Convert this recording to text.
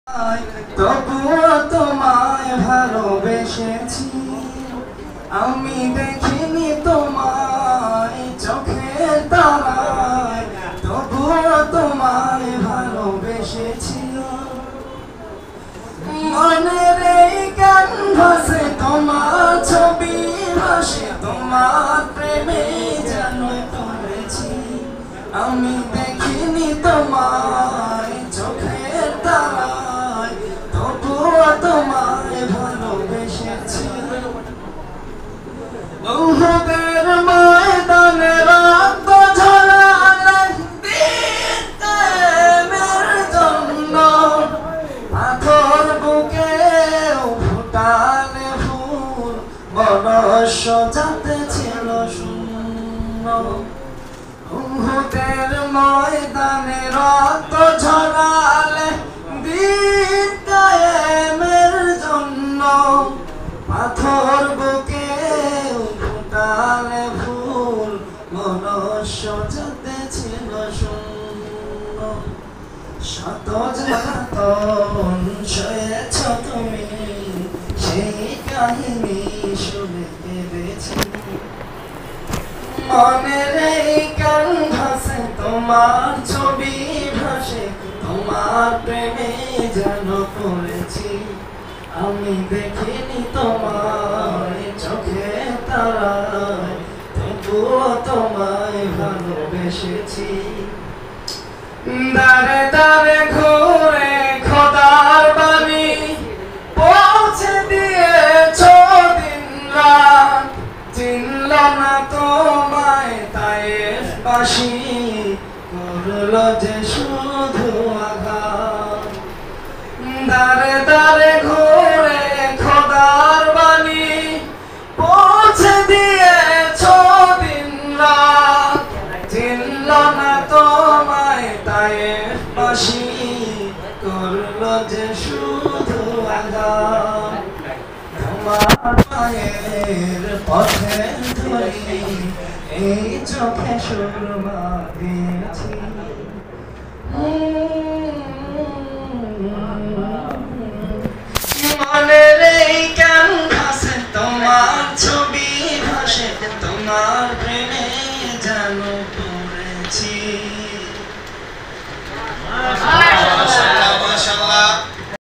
তবুও তোমায় ভালোবেসেছি, আমি দেখিনি তোমায় চোখের তারায়, তবুও তোমায় ভালোবেসেছি। মনের এই ক্যানভাসে তোমার ছবি ভাসে, তোমার প্রেমে যেন পড়েছি। আমি দেখিনি তোমায় চোখের তারায়, তবুও তোমায় ভালোবেসেছি। উহুদের ময়দানে রক্ত ঝরালে প্রেমের জন্য, পাথর বুকে ফুটালে ফুল, মনুষ্য জাতি ছিল শূন্য। উহুদের ময়দানে রক্ত ঝরালে প্রেমের জন্য, পাথর বুকে ফুটালে ফুল, মনুষ্য জাতি ছিল শূন্য। শত যাতন সয়েছ তুমি, সেই কাহিনী শুনে কেঁদেছি। মনের এই ক্যানভাসে তোমার ছবি ভাসে, তোমার প্রেমে যেন পড়েছি। আমি দেখিনি তোমায় চোখে তারায়, তবুও তোমায় ভালোবেসেছি। দারে দারে ঘুরে খোদার বাণী পৌঁছে দিয়েছ দিন রাত, চিনল না তোমায় তায়েফবাসী, করল যে শুধু আঘাত। দারে দারে ঘুরে খোদার বাণী পৌঁছে দিয়েছ দিন রাত, চিনল না তোমায় তায়েফবাসী, করল যে শুধু আঘাত। তোমার পায়ের পথে ধরি এই চোখে সুরমা দিয়েছি।